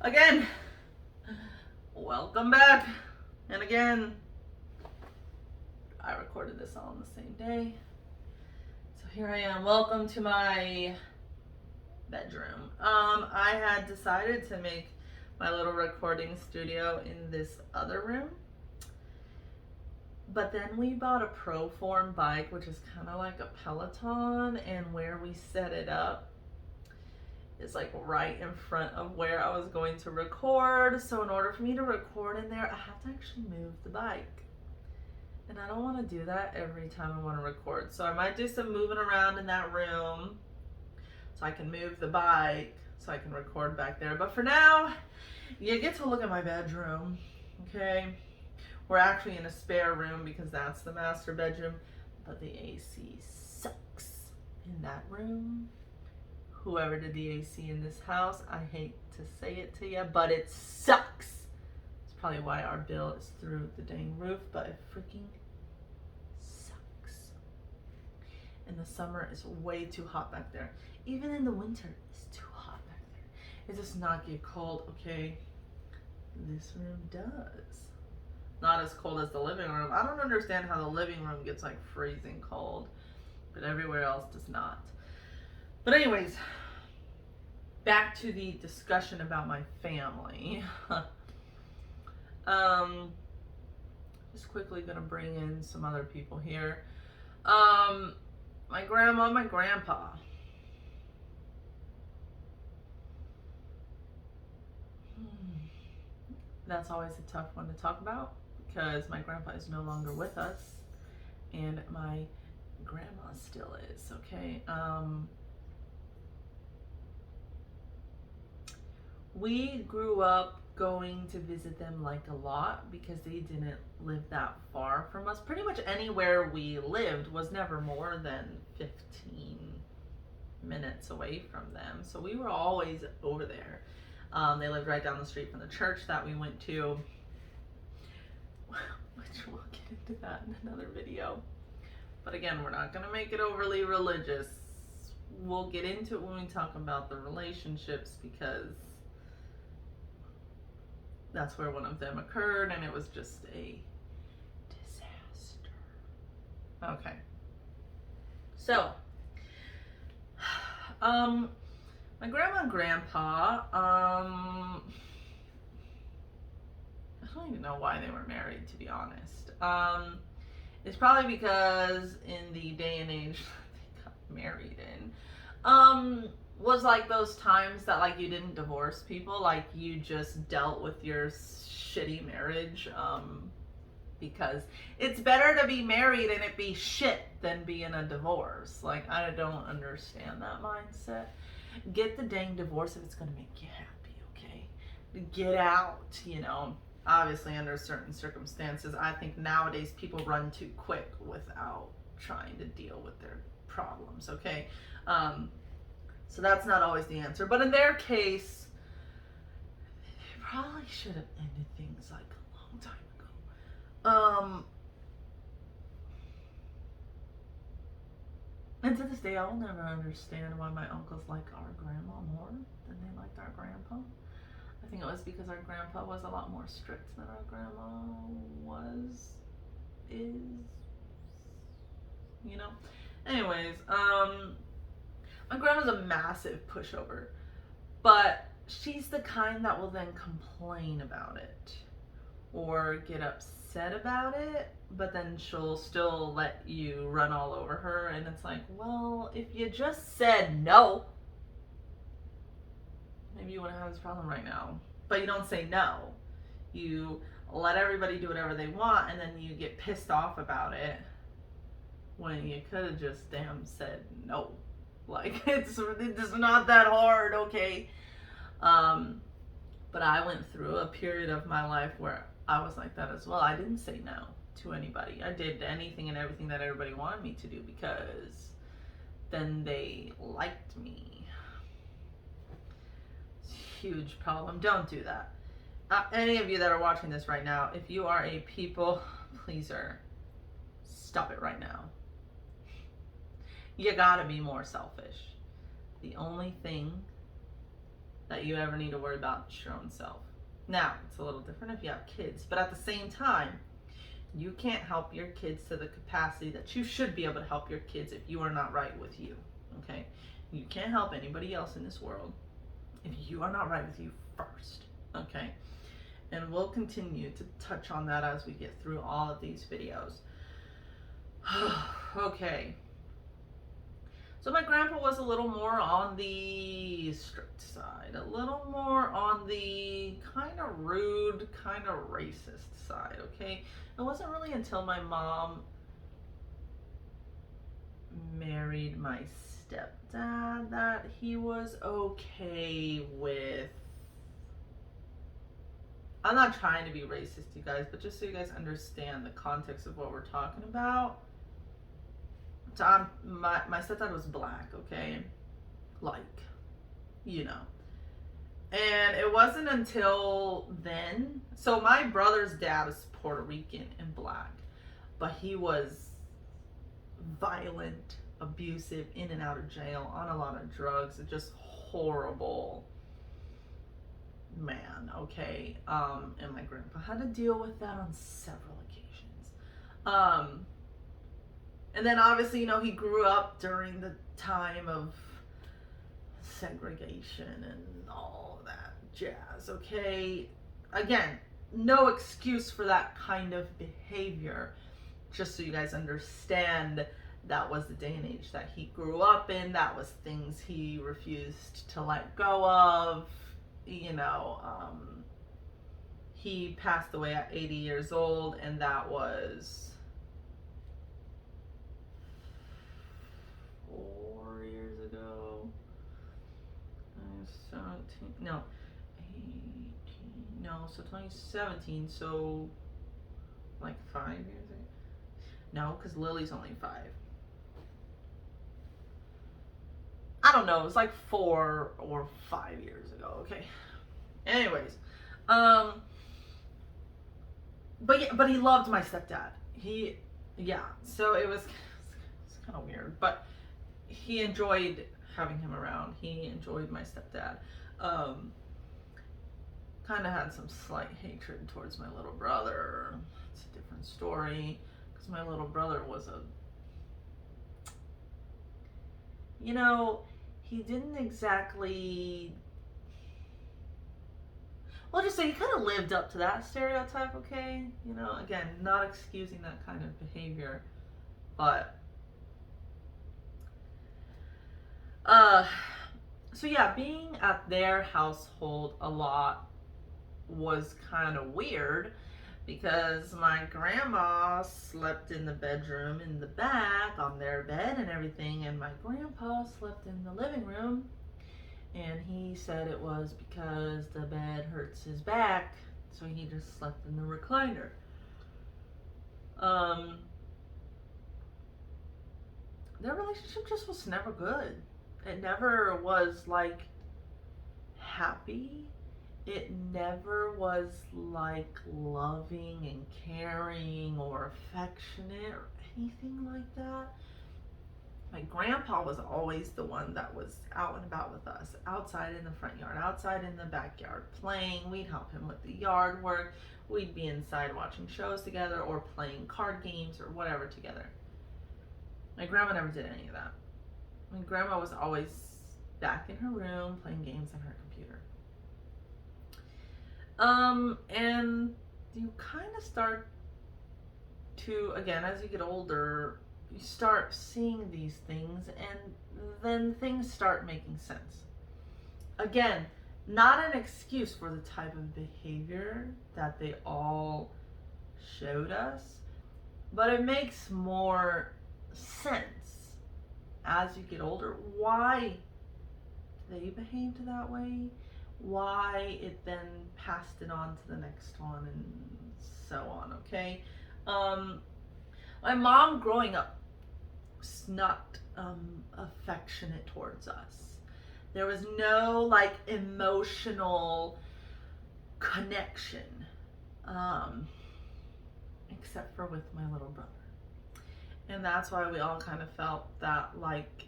Again, welcome back. And again, I recorded this all on the same day. So here I am. Welcome to my bedroom. I had decided to make my little recording studio in this other room. But then we bought a Proform bike, which is kind of like a Peloton, and where we set it up is like right in front of where I was going to record. So in order for me to record in there, I have to actually move the bike. And I don't want to do that every time I want to record. So I might do some moving around in that room so I can move the bike so I can record back there. But for now, you get to look at my bedroom, okay? We're actually in a spare room because that's the master bedroom, but the AC sucks in that room. Whoever did the AC in this house, I hate to say it to you, but it sucks. It's probably why our bill is through the dang roof, but it freaking sucks. In the summer, it's way too hot back there. Even in the winter, it's too hot back there. It does not get cold, okay? This room does. Not as cold as the living room. I don't understand how the living room gets like freezing cold, but everywhere else does not. But anyways, back to the discussion about my family. Just quickly gonna bring in some other people here. My grandma, my grandpa. That's always a tough one to talk about because my grandpa is no longer with us and my grandma still is, okay? We grew up going to visit them like a lot because they didn't live that far from us. Pretty much anywhere we lived was never more than 15 minutes away from them. So we were always over there. They lived right down the street from the church that we went to, which we'll get into that in another video. But again, we're not going to make it overly religious. We'll get into it when we talk about the relationships because that's where one of them occurred and it was just a disaster. Okay. So, my grandma and grandpa, I don't even know why they were married, to be honest. It's probably because in the day and age they got married in, was like those times that like you didn't divorce people, like you just dealt with your shitty marriage, because it's better to be married and it be shit than be in a divorce. Like, I don't understand that mindset. Get the dang divorce if it's going to make you happy, okay? Get out, you know. Obviously, under certain circumstances, I think nowadays people run too quick without trying to deal with their problems, okay? So that's not always the answer. But in their case, they probably should have ended things like a long time ago. And to this day, I will never understand why my uncles like our grandma more than they liked our grandpa. I think it was because our grandpa was a lot more strict than our grandma is, you know? Anyways, my grandma's a massive pushover, but she's the kind that will then complain about it or get upset about it, but then she'll still let you run all over her. And it's like, well, if you just said no, maybe you wouldn't have this problem right now. But you don't say no. You let everybody do whatever they want, and then you get pissed off about it when you could have just damn said no. Like, it's not that hard, okay? But I went through a period of my life where I was like that as well. I didn't say no to anybody. I did anything and everything that everybody wanted me to do because then they liked me. It's a huge problem. Don't do that. Any of you that are watching this right now, if you are a people pleaser, stop it right now. You gotta be more selfish. The only thing that you ever need to worry about your own self. Now, it's a little different if you have kids, but at the same time, you can't help your kids to the capacity that you should be able to help your kids if you are not right with you. Okay? You can't help anybody else in this world if you are not right with you first. Okay? And we'll continue to touch on that as we get through all of these videos. Okay. So my grandpa was a little more on the strict side, a little more on the kind of rude, kind of racist side, okay? It wasn't really until my mom married my stepdad that he was okay with... I'm not trying to be racist, you guys, but just so you guys understand the context of what we're talking about. So my stepdad was black, okay? Like, you know. And it wasn't until then. So my brother's dad is Puerto Rican and black, but he was violent, abusive, in and out of jail, on a lot of drugs, just horrible man, okay? And my grandpa had to deal with that on several occasions. And then obviously, you know, he grew up during the time of segregation and all that jazz, okay? Again, no excuse for that kind of behavior. Just so you guys understand, that was the day and age that he grew up in. That was things he refused to let go of. You know, he passed away at 80 years old, and that was 4 years ago. 17, no, 18, no, so 2017, so like 5 years ago. No, because Lily's only 5. I don't know, it was like 4 or 5 years ago, okay? Anyways, but yeah, but he loved my stepdad. So it was kind of weird, but he enjoyed having him around. He enjoyed my stepdad. Kind of had some slight hatred towards my little brother. It's a different story, because my little brother was you know, he didn't exactly... Well, just say he kind of lived up to that stereotype, okay? You know, again, not excusing that kind of behavior, but... So yeah, being at their household a lot was kind of weird, because my grandma slept in the bedroom in the back on their bed and everything, and my grandpa slept in the living room, and he said it was because the bed hurts his back, so he just slept in the recliner. Their relationship just was never good. It never was like happy. It never was like loving and caring or affectionate or anything like that. My grandpa was always the one that was out and about with us, outside in the front yard, outside in the backyard, playing. We'd help him with the yard work. We'd be inside watching shows together or playing card games or whatever together. My grandma never did any of that. My grandma was always back in her room playing games on her computer. And you kind of start to, again, as you get older, you start seeing these things, and then things start making sense. Again, not an excuse for the type of behavior that they all showed us, but it makes more sense as you get older why they behaved that way, why it then passed it on to the next one, and so on, okay? My mom growing up was not affectionate towards us. There was no like emotional connection, except for with my little brother. And that's why we all kind of felt that like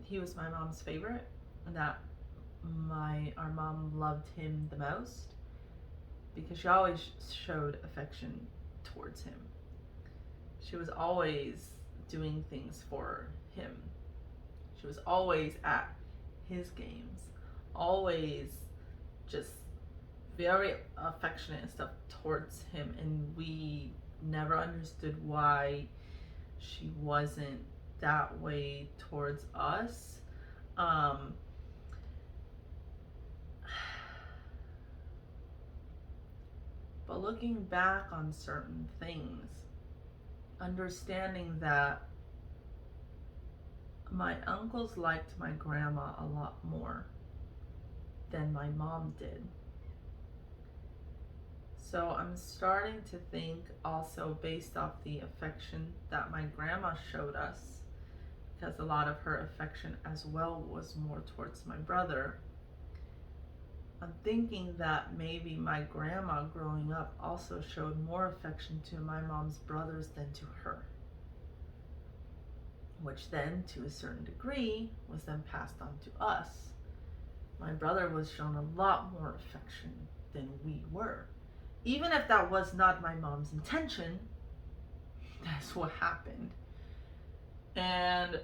he was my mom's favorite, and that our mom loved him the most because she always showed affection towards him. She was always doing things for him. She was always at his games, always just very affectionate and stuff towards him, and we never understood why she wasn't that way towards us. But looking back on certain things, understanding that my uncles liked my grandma a lot more than my mom did. So I'm starting to think also based off the affection that my grandma showed us, because a lot of her affection as well was more towards my brother. I'm thinking that maybe my grandma growing up also showed more affection to my mom's brothers than to her, which then to a certain degree was then passed on to us. My brother was shown a lot more affection than we were. Even if that was not my mom's intention, that's what happened. And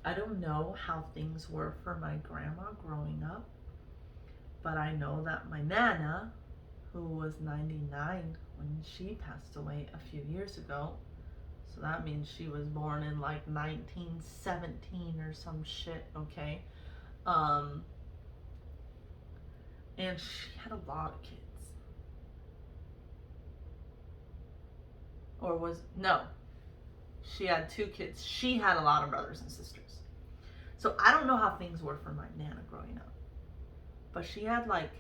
I don't know how things were for my grandma growing up, but I know that my Nana, who was 99 when she passed away a few years ago, so that means she was born in like 1917 or some shit, okay? And she had a lot of kids. She had 2 kids. She had a lot of brothers and sisters. So I don't know how things were for my Nana growing up. But she had like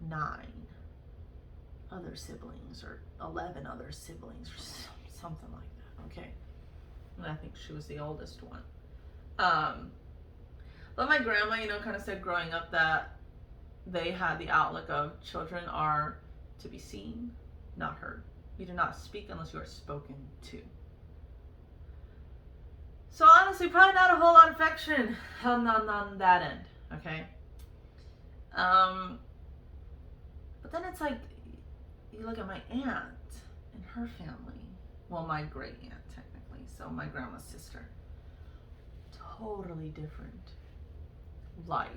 9 other siblings or 11 other siblings or something like that, okay? And I think she was the oldest one. But my grandma, kind of said growing up that they had the outlook of children are to be seen, not heard. You do not speak unless you are spoken to. So honestly, probably not a whole lot of affection on that end, okay? But then it's like, you look at my aunt and her family. Well, my great aunt, technically. So my grandma's sister. Totally different life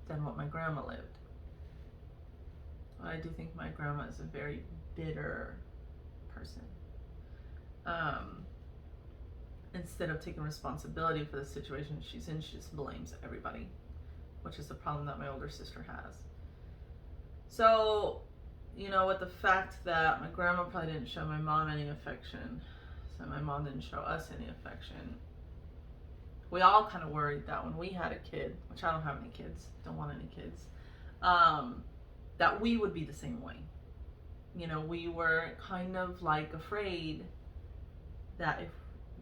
than what my grandma lived. But I do think my grandma is a very bitter person. Instead of taking responsibility for the situation she's in, she just blames everybody, which is the problem that my older sister has. So, with the fact that my grandma probably didn't show my mom any affection, so my mom didn't show us any affection, we all kind of worried that when we had a kid, which I don't have any kids, don't want any kids, that we would be the same way. We were kind of like afraid that if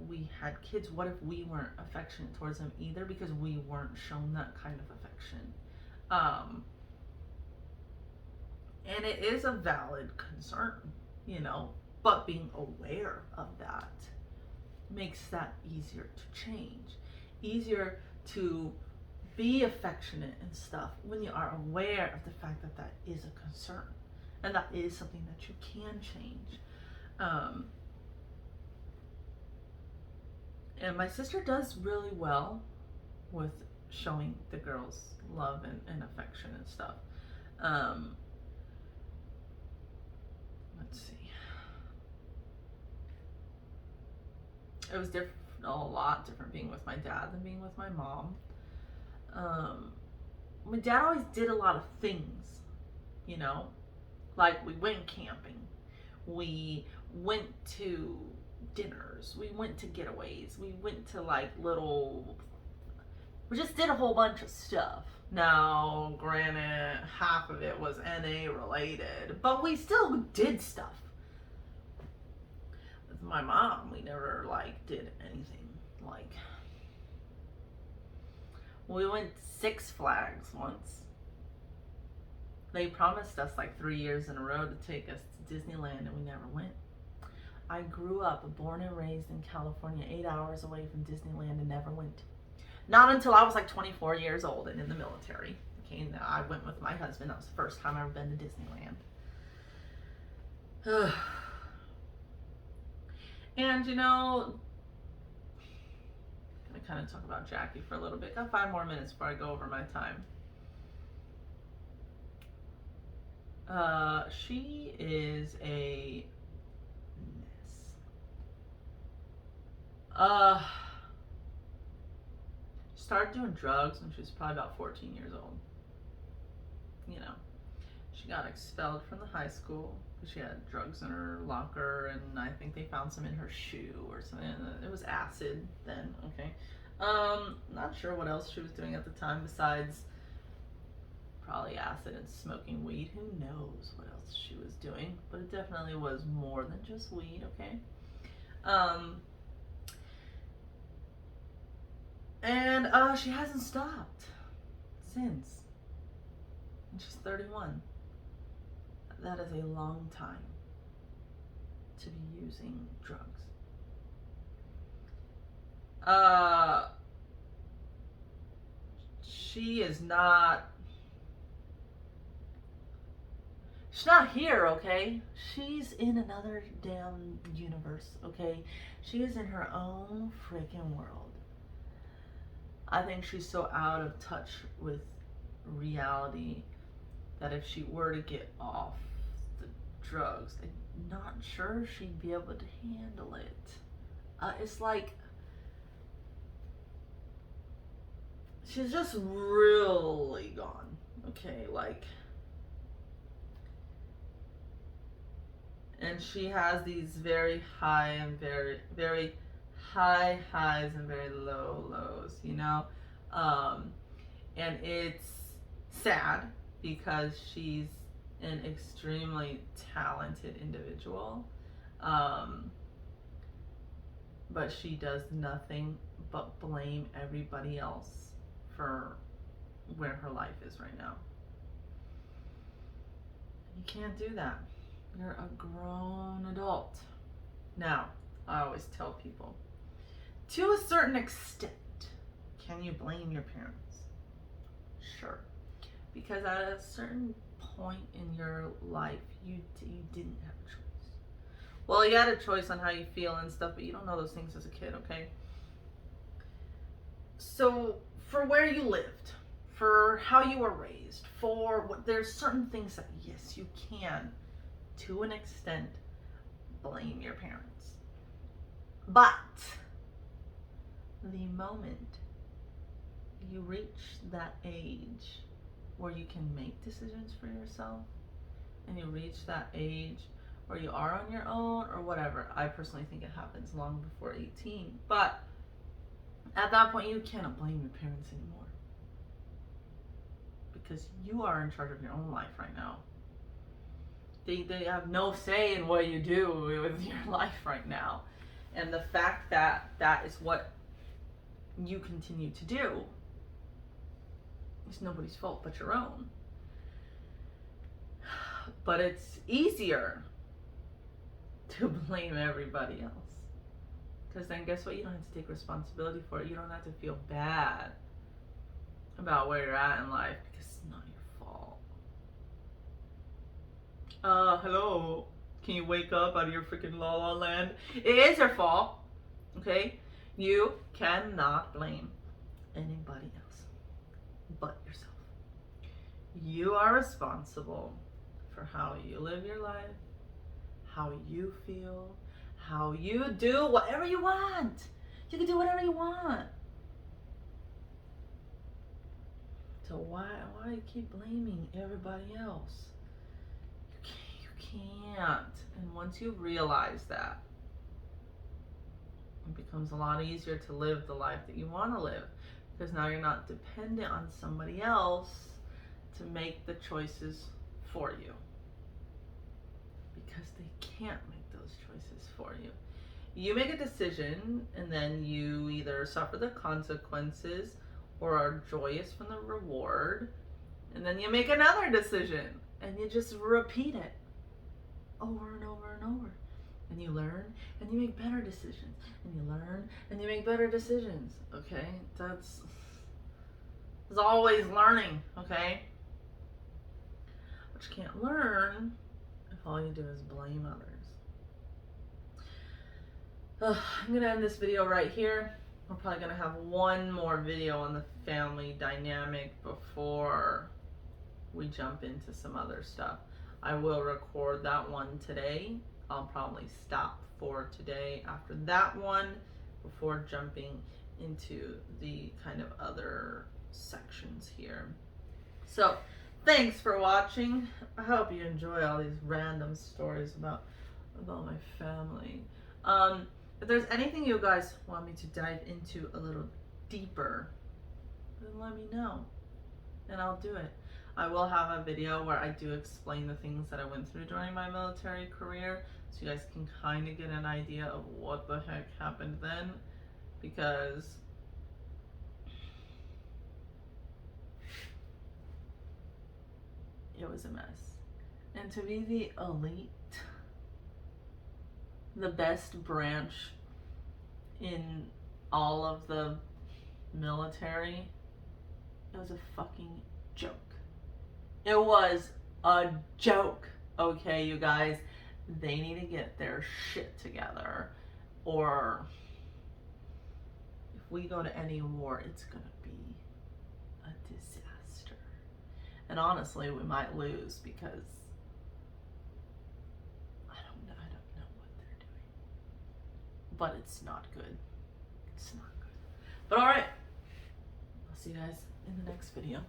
we had kids, what if we weren't affectionate towards them either, because we weren't shown that kind of affection. And it is a valid concern, but being aware of that makes that easier to change, easier to be affectionate and stuff when you are aware of the fact that that is a concern and that is something that you can change. And my sister does really well with showing the girls love and affection and stuff. Let's see. It was a lot different being with my dad than being with my mom. My dad always did a lot of things, like we went camping, we went to dinners, we went to getaways, we went to we just did a whole bunch of stuff. Now, granted, half of it was NA related, but we still did stuff. With my mom, we never did anything. We went 6 Flags once. They promised us 3 years in a row to take us to Disneyland, and we never went. I grew up, born and raised in California, 8 hours away from Disneyland, and never went. Not until I was like 24 years old and in the military. Okay, and I went with my husband. That was the first time I've ever been to Disneyland. And you know, I'm gonna kind of talk about Jackie for a little bit. Got 5 more minutes before I go over my time. She is a mess. Started doing drugs when she was probably about 14 years old. You know, she got expelled from the high school because she had drugs in her locker, and I think they found some in her shoe or something. It was acid then, okay? Not sure what else she was doing at the time besides probably acid and smoking weed. Who knows what else she was doing, but it definitely was more than just weed, okay? And she hasn't stopped since. And she's 31. That is a long time to be using drugs. She's not here, okay? She's in another damn universe, okay? She is in her own freaking world. I think she's so out of touch with reality that if she were to get off the drugs, I'm not sure she'd be able to handle it. It's like she's just really gone, okay? Like, and she has these very high and very, very high highs and very low lows, you know? And it's sad because she's an extremely talented individual. But she does nothing but blame everybody else for where her life is right now. You can't do that. You're a grown adult. Now, I always tell people, to a certain extent, can you blame your parents? Sure. Because at a certain point in your life, you didn't have a choice. Well, you had a choice on how you feel and stuff, but you don't know those things as a kid, okay? So, for where you lived, for how you were raised, for what, there's certain things that, yes, you can, to an extent, blame your parents. But the moment you reach that age where you can make decisions for yourself, and you reach that age where you are on your own or whatever, I personally think it happens long before 18, but at that point you cannot blame your parents anymore, because you are in charge of your own life right now. They have no say in what you do with your life right now. And the fact that that is what you continue to do is nobody's fault but your own. But it's easier to blame everybody else. Because then guess what? You don't have to take responsibility for it. You don't have to feel bad about where you're at in life because it's not your fault. Hello? Can you wake up out of your freaking la la land? It is your fault. Okay? You cannot blame anybody else but yourself. You are responsible for how you live your life, how you feel, how you do whatever you want. You can do whatever you want. So why you keep blaming everybody else? You can't. And once you realize that, it becomes a lot easier to live the life that you want to live, because now you're not dependent on somebody else to make the choices for you, because they can't make those choices for you. You make a decision and then you either suffer the consequences or are joyous from the reward, and then you make another decision and you just repeat it over and over and over and you learn and you make better decisions, and you learn and you make better decisions. Okay, that's always learning. Okay, but you can't learn if all you do is blame others. I'm gonna end this video right here. We're probably gonna have one more video on the family dynamic before we jump into some other stuff. I will record that one today. I'll probably stop for today after that one before jumping into the kind of other sections here. So thanks for watching. I hope you enjoy all these random stories about my family. If there's anything you guys want me to dive into a little deeper, then let me know and I'll do it. I will have a video where I do explain the things that I went through during my military career, so you guys can kind of get an idea of what the heck happened then, because it was a mess. And to be the elite, the best branch in all of the military, it was a fucking joke. It was a joke, okay, you guys? They need to get their shit together, or if we go to any war, it's gonna be a disaster. And honestly, we might lose because I don't know what they're doing. But it's not good. It's not good. But alright, I'll see you guys in the next video.